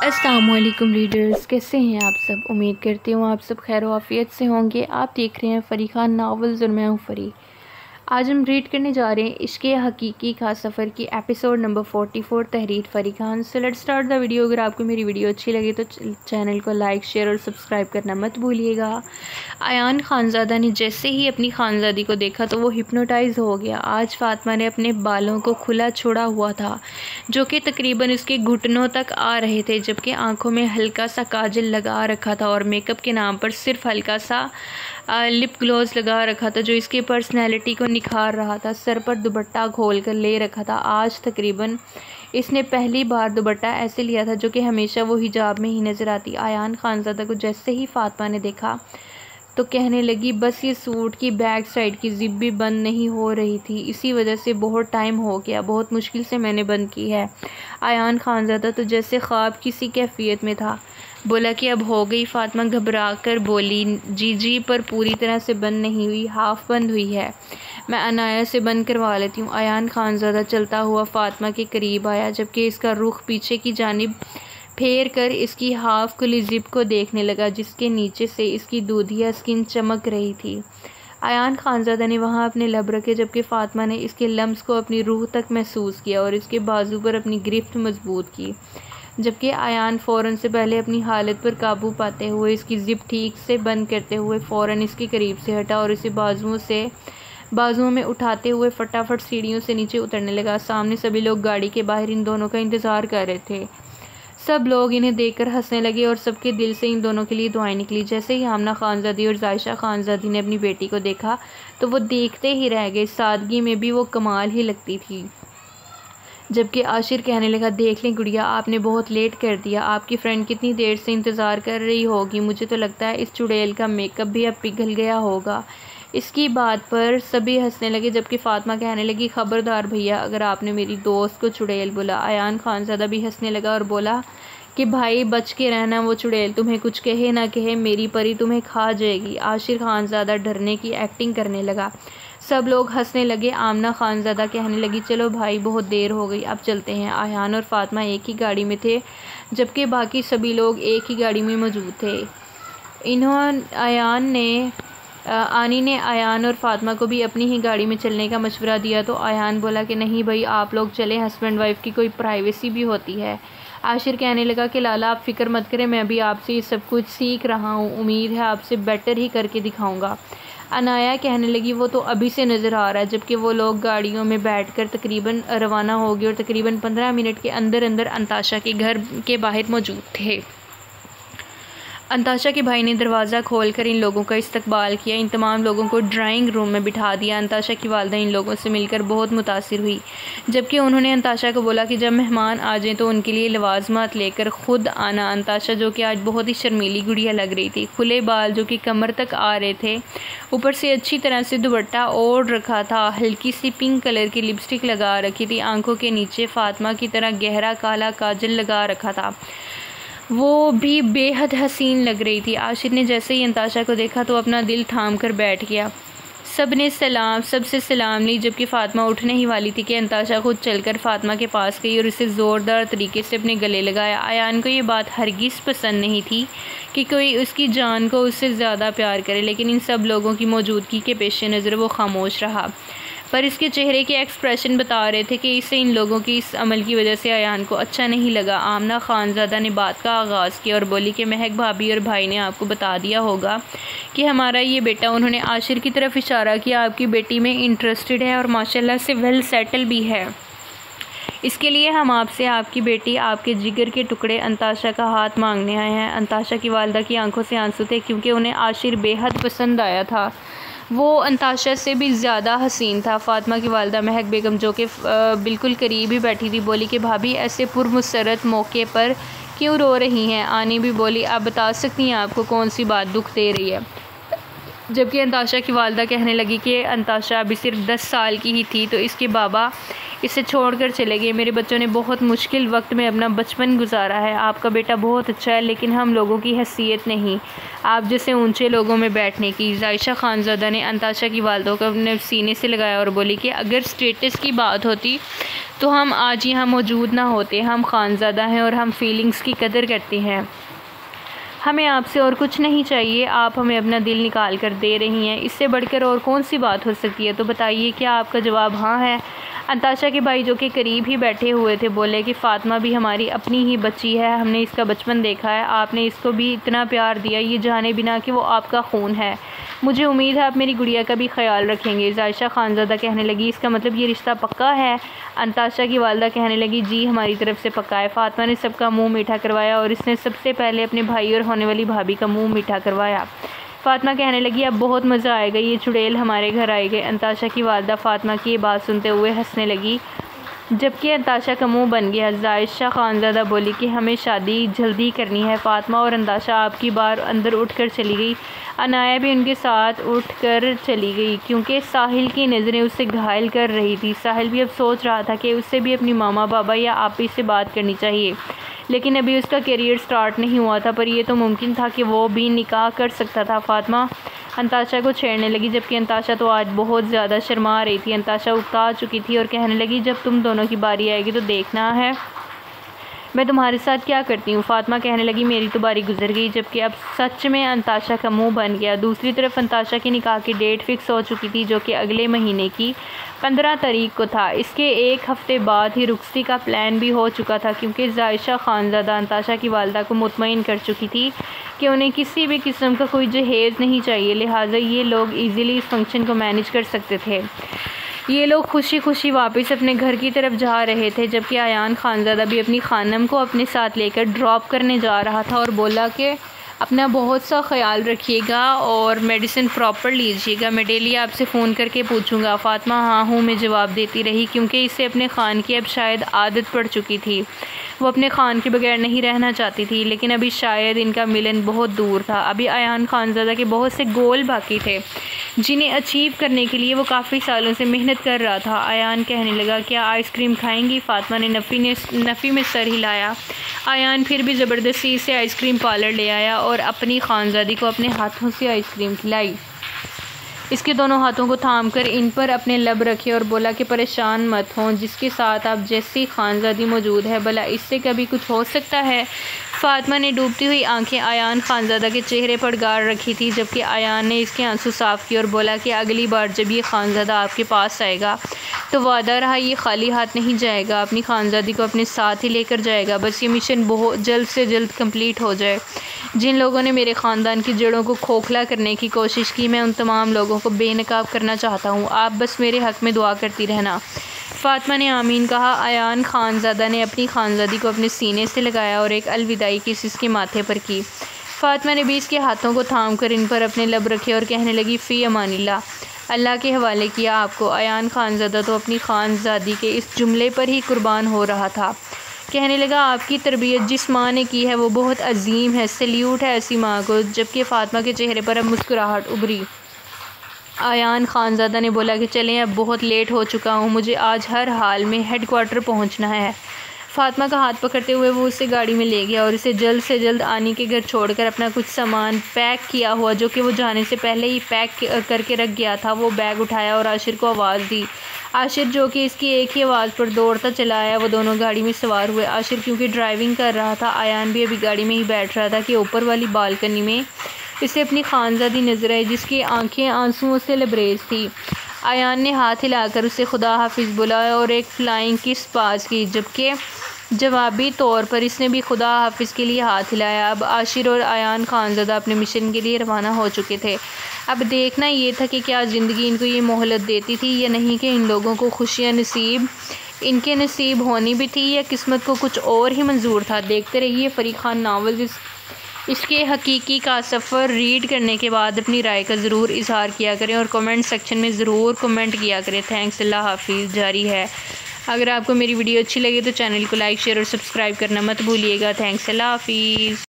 अस्सलामुअलैकुम रीडर्स, कैसे हैं आप सब। उम्मीद करती हूँ आप सब खैर आफियत से होंगे। आप देख रहे हैं फ़री खान नावल्स और मैं हूँ फ़री। आज हम रीड करने जा रहे हैं इश्क़ हकीकी का सफ़र की episode number 44 Tahreer Fari Khan. So let's start the video. अगर आपको मेरी वीडियो अच्छी लगे तो चैनल को लाइक शेयर और सब्सक्राइब करना मत भूलिएगा। आयान खानज़ादा ने जैसे ही अपनी खानज़ादी को देखा तो वो हिप्नोटाइज़ हो गया। आज फ़ातिमा ने अपने बालों को खुला छोड़ा हुआ था जो कि तकरीबन उसके घुटनों तक आ रहे थे, जबकि आंखों में हल्का सा काजल लगा रखा था और मेकअप के नाम पर सिर्फ हल्का सा लिप ग्लॉस लगा रखा था जो इसकी पर्सनैलिटी को निखार रहा था। सर पर दुपट्टा खोल कर ले रखा था। आज तकरीबन इसने पहली बार दुपट्टा ऐसे लिया था जो कि हमेशा वो हिजाब में ही नज़र आती। आयान खानज़ादा को जैसे ही फ़ातिमा ने देखा तो कहने लगी, बस ये सूट की बैक साइड की ज़िप भी बंद नहीं हो रही थी, इसी वजह से बहुत टाइम हो गया, बहुत मुश्किल से मैंने बंद की है। आयान खानज़ादा तो जैसे ख्वाब किसी कैफियत में था। बोला कि अब हो गई। फ़ातिमा घबरा कर बोली, जी पर पूरी तरह से बंद नहीं हुई, हाफ़ बंद हुई है, मैं अनाया से बंद करवा लेती हूँ। आयान खानज़ादा चलता हुआ फ़ातिमा के करीब आया, जबकि इसका रुख पीछे की जानिब फेर कर इसकी हाफ खुली ज़िप को देखने लगा जिसके नीचे से इसकी दूधिया स्किन चमक रही थी। आयान खानज़ादा ने वहाँ अपने लब रखे, जबकि फ़ातिमा ने इसके लम्स को अपनी रूह तक महसूस किया और इसके बाजू पर अपनी गिरफ्त मजबूत की, जबकि आयान फ़ौरन से पहले अपनी हालत पर काबू पाते हुए इसकी ज़िप ठीक से बंद करते हुए फ़ौरन इसके करीब से हटा और इसे बाजुओं में उठाते हुए फटाफट सीढ़ियों से नीचे उतरने लगा। सामने सभी लोग गाड़ी के बाहर इन दोनों का इंतज़ार कर रहे थे। सब लोग इन्हें देखकर हंसने लगे और सबके दिल से इन दोनों के लिए दुआएं निकली। जैसे ही आमना खानज़ादी और जायशा खानज़ादी ने अपनी बेटी को देखा तो वो देखते ही रह गए। सादगी में भी वो कमाल ही लगती थी। जबकि आशिर कहने लगा, देख लें गुड़िया, आपने बहुत लेट कर दिया, आपकी फ्रेंड कितनी देर से इंतज़ार कर रही होगी, मुझे तो लगता है इस चुड़ैल का मेकअप भी अब पिघल गया होगा। इसकी बात पर सभी हंसने लगे, जबकि फ़ातिमा कहने लगी, ख़बरदार भैया अगर आपने मेरी दोस्त को चुड़ैल बोला। आयान खानज़ादा भी हंसने लगा और बोला कि भाई बच के रहना, वो चुड़ैल तुम्हें कुछ कहे ना कहे, मेरी परी तुम्हें खा जाएगी। आशिर खानज़ादा डरने की एक्टिंग करने लगा। सब लोग हंसने लगे। आमना खानज़ादा कहने लगी, चलो भाई बहुत देर हो गई, अब चलते हैं। आयान और फ़ातिमा एक ही गाड़ी में थे, जबकि बाकी सभी लोग एक ही गाड़ी में मौजूद थे। आनी ने आयान और फ़ातिमा को भी अपनी ही गाड़ी में चलने का मशवरा दिया तो आयान बोला कि नहीं भाई आप लोग चलें, हस्बैंड वाइफ की कोई प्राइवेसी भी होती है। आशिर कहने लगा कि लाला आप फ़िक्र मत करें, मैं अभी आपसे ये सब कुछ सीख रहा हूँ, उम्मीद है आपसे बेटर ही करके दिखाऊँगा। अनाया कहने लगी, वो तो अभी से नज़र आ रहा है। जबकि वो लोग गाड़ियों में बैठकर तकरीबन रवाना हो गए और तकरीबन 15 मिनट के अंदर अंताशा के घर के बाहर मौजूद थे। अंताशा के भाई ने दरवाज़ा खोलकर इन लोगों का इस्तकबाल किया। इन तमाम लोगों को ड्राइंग रूम में बिठा दिया। अंताशा की वालिदा इन लोगों से मिलकर बहुत मुतासिर हुई, जबकि उन्होंने अंताशा को बोला कि जब मेहमान आ जाएं तो उनके लिए लवाजमात लेकर ख़ुद आना। अंताशा जो कि आज बहुत ही शर्मीली गुड़िया लग रही थी, खुले बाल जो कि कमर तक आ रहे थे, ऊपर से अच्छी तरह से दुपट्टा ओढ़ रखा था, हल्की सी पिंक कलर की लिपस्टिक लगा रखी थी, आंखों के नीचे फ़ातिमा की तरह गहरा काला काजल लगा रखा था, वो भी बेहद हसीन लग रही थी। आशिर ने जैसे ही अंताशा को देखा तो अपना दिल थाम कर बैठ गया। सबसे सलाम ली, जबकि फ़ातिमा उठने ही वाली थी कि अंताशा खुद चलकर फ़ातिमा के पास गई और उसे ज़ोरदार तरीके से अपने गले लगाया। आयान को ये बात हरगिज़ पसंद नहीं थी कि कोई उसकी जान को उससे ज़्यादा प्यार करे, लेकिन इन सब लोगों की मौजूदगी के पेश नज़र वो खामोश रहा। पर इसके चेहरे के एक्सप्रेशन बता रहे थे कि इसे इन लोगों की इस अमल की वजह से आयान को अच्छा नहीं लगा। आमना खानज़ादा ने बात का आगाज़ किया और बोली कि महक भाभी और भाई ने आपको बता दिया होगा कि हमारा ये बेटा, उन्होंने आशिर की तरफ इशारा किया, आपकी बेटी में इंटरेस्टेड है और माशाल्लाह से वेल सेटल भी है। इसके लिए हम आपसे आपकी बेटी, आपके जिगर के टुकड़े अंताशा का हाथ मांगने आए हैं। अंताशा की वालिदा की आंखों से आंसू थे क्योंकि उन्हें आशिर बेहद पसंद आया था। वो अंताशा से भी ज़्यादा हसीन था। फ़ातिमा की वालिदा महक बेगम जो कि बिल्कुल करीब ही बैठी थी बोली कि भाभी ऐसे पुरमसरत मौके पर क्यों रो रही हैं। आनी भी बोली, आप बता सकती हैं आपको कौन सी बात दुख दे रही है। जबकि अंताशा की वालिदा कहने लगी कि अंताशा अभी सिर्फ 10 साल की ही थी तो इसके बाबा इसे छोड़कर चले गए। मेरे बच्चों ने बहुत मुश्किल वक्त में अपना बचपन गुजारा है। आपका बेटा बहुत अच्छा है, लेकिन हम लोगों की हैसियत नहीं आप जैसे ऊंचे लोगों में बैठने की। जायशा खानज़ादा ने अंताशा की वालदों को अपने सीने से लगाया और बोली कि अगर स्टेटस की बात होती तो हम आज यहाँ मौजूद ना होते। हम खानज़ादा हैं और हम फीलिंग्स की कदर करते हैं। हमें आपसे और कुछ नहीं चाहिए। आप हमें अपना दिल निकाल कर दे रही हैं, इससे बढ़कर और कौन सी बात हो सकती है? तो बताइए, क्या आपका जवाब हाँ है? अंताशा के भाई जो कि करीब ही बैठे हुए थे बोले कि फ़ातिमा भी हमारी अपनी ही बच्ची है, हमने इसका बचपन देखा है, आपने इसको भी इतना प्यार दिया ये जाने बिना कि वो आपका खून है। मुझे उम्मीद है आप मेरी गुड़िया का भी ख्याल रखेंगे। जायशा खानज़ादा कहने लगी, इसका मतलब ये रिश्ता पक्का है? अंताशा की वालदा कहने लगी, जी हमारी तरफ से पक्का है। फ़ातिमा ने सबका मुंह मीठा करवाया और इसने सबसे पहले अपने भाई और होने वाली भाभी का मुंह मीठा करवाया। फ़ातिमा कहने लगी, अब बहुत मज़ा आएगा, ये चुड़ैल हमारे घर आएंगे। अंताशा की वालदा फ़ातिमा की ये बात सुनते हुए हंसने लगी, जबकि अंताशा का मुंह बन गया। जायशा खानज़ादा बोली कि हमें शादी जल्दी करनी है। फ़ातिमा और अंताशा आपकी बार अंदर उठकर चली गई। अनाया भी उनके साथ उठकर चली गई, क्योंकि साहिल की नज़रें उसे घायल कर रही थी। साहिल भी अब सोच रहा था कि उससे भी अपनी मामा बाबा या आपी से बात करनी चाहिए, लेकिन अभी उसका करियर स्टार्ट नहीं हुआ था, पर यह तो मुमकिन था कि वो भी निकाह कर सकता था। फ़ातिमा अंताशा को छेड़ने लगी, जबकि अंताशा तो आज बहुत ज़्यादा शर्मा रही थी। अंताशा उकता चुकी थी और कहने लगी, जब तुम दोनों की बारी आएगी तो देखना है मैं तुम्हारे साथ क्या करती हूँ। फ़ातिमा कहने लगी, मेरी तो बारी गुजर गई, जबकि अब सच में अंताशा का मुंह बन गया। दूसरी तरफ अंताशा की निकाह की डेट फिक्स हो चुकी थी, जो कि अगले महीने की 15 तारीख को था। इसके एक हफ़्ते बाद ही रुखसती का प्लान भी हो चुका था, क्योंकि जायशा खानज़ादा अंताशा की वालदा को मुतमईन कर चुकी थी कि उन्हें किसी भी किस्म का कोई जहेज़ नहीं चाहिए, लिहाजा ये लोग ईज़िली इस फंक्शन को मैनेज कर सकते थे। ये लोग खुशी खुशी वापस अपने घर की तरफ जा रहे थे, जबकि आयान खानज़ादा भी अपनी खानम को अपने साथ लेकर ड्रॉप करने जा रहा था और बोला कि अपना बहुत सा ख्याल रखिएगा और मेडिसिन प्रॉपर लीजिएगा, मैं डेली आपसे फ़ोन करके पूछूंगा। फ़ातिमा हाँ हूँ में जवाब देती रही, क्योंकि इसे अपने खान की अब शायद आदत पड़ चुकी थी। वो अपने खान के बगैर नहीं रहना चाहती थी, लेकिन अभी शायद इनका मिलन बहुत दूर था। अभी आयान खानज़ादा के बहुत से गोल बाकी थे, जिन्हें अचीव करने के लिए वो काफ़ी सालों से मेहनत कर रहा था। आयान कहने लगा, क्या आइसक्रीम खाएंगी? फ़ातिमा ने नफ़ी में सर हिलाया। आयान फिर भी ज़बरदस्ती से आइसक्रीम पार्लर ले आया और अपनी खानज़ादी को अपने हाथों से आइसक्रीम खिलाई। इसके दोनों हाथों को थामकर इन पर अपने लब रखे और बोला कि परेशान मत हों, जिसके साथ आप जैसी खानज़ादी मौजूद है, भला इससे कभी कुछ हो सकता है? फ़ातिमा ने डूबती हुई आंखें आयान खानज़ादा के चेहरे पर गाड़ रखी थी, जबकि आयान ने इसके आंसू साफ़ किए और बोला कि अगली बार जब ये खानज़ादा आपके पास आएगा तो वादा रहा ये खाली हाथ नहीं जाएगा, अपनी खानज़ादी को अपने साथ ही लेकर जाएगा। बस ये मिशन बहुत जल्द से जल्द कंप्लीट हो जाए। जिन लोगों ने मेरे ख़ानदान की जड़ों को खोखला करने की कोशिश की, मैं उन तमाम लोगों को बेनकाब करना चाहता हूँ। आप बस मेरे हक़ में दुआ करती रहना। फ़ातिमा ने आमीन कहा। आयान खानज़ादा ने अपनी खानज़ादी को अपने सीने से लगाया और एक अलविदाई किस इसके माथे पर की। फ़ातिमा ने भी इसके हाथों को थाम कर इन पर अपने लब रखे और कहने लगी, फ़ी अमानिल्लाह, अल्लाह के हवाले किया आपको। आयान खानज़ादा तो अपनी खानज़ादी के इस जुमले पर ही कुर्बान हो रहा था। कहने लगा, आपकी तरबियत जिस माँ ने की है वो बहुत अजीम है, सल्यूट है ऐसी माँ को। जबकि फ़ातिमा के चेहरे पर अब मुस्कुराहट उभरी। आयान खानज़ादा ने बोला कि चलें, अब बहुत लेट हो चुका हूँ, मुझे आज हर हाल में हेडक्वार्टर पहुँचना है। फ़ातिमा का हाथ पकड़ते हुए वो उसे गाड़ी में ले गया और इसे जल्द से जल्द आनी के घर छोड़कर अपना कुछ सामान पैक किया हुआ, जो कि वो जाने से पहले ही पैक करके रख गया था, वो बैग उठाया और आशिर को आवाज़ दी। आशिर, जो कि इसकी एक ही आवाज़ पर दौड़ता चला आया, वो दोनों गाड़ी में सवार हुए। आशिर क्योंकि ड्राइविंग कर रहा था, आयान भी अभी गाड़ी में ही बैठ रहा था कि ऊपर वाली बालकनी में इसे अपनी खानज़ादी नज़र आई, जिसकी आंखें आंसुओं से लबरेज थी। आयान ने हाथ हिलाकर उसे खुदा हाफिज़ बुलाया और एक फ़्लाइंग किस पास की, जबकि जवाबी तौर पर इसने भी खुदा हाफिज़ के लिए हाथ हिलाया। अब आशिर और आयान खानज़ादा अपने मिशन के लिए रवाना हो चुके थे। अब देखना ये था कि क्या ज़िंदगी इनको ये मोहलत देती थी या नहीं, कि इन लोगों को खुशियाँ नसीब इनके नसीब होनी भी थी या किस्मत को कुछ और ही मंजूर था। देखते रहिए फरी खान नावल। इसके हकीकी का सफ़र रीड करने के बाद अपनी राय का ज़रूर इजहार किया करें और कमेंट सेक्शन में ज़रूर कमेंट किया करें। थैंक्स, अल्लाह हाफिज़ जारी है। अगर आपको मेरी वीडियो अच्छी लगे तो चैनल को लाइक, शेयर और सब्सक्राइब करना मत भूलिएगा। थैंक्स, अल्लाह हाफिज़।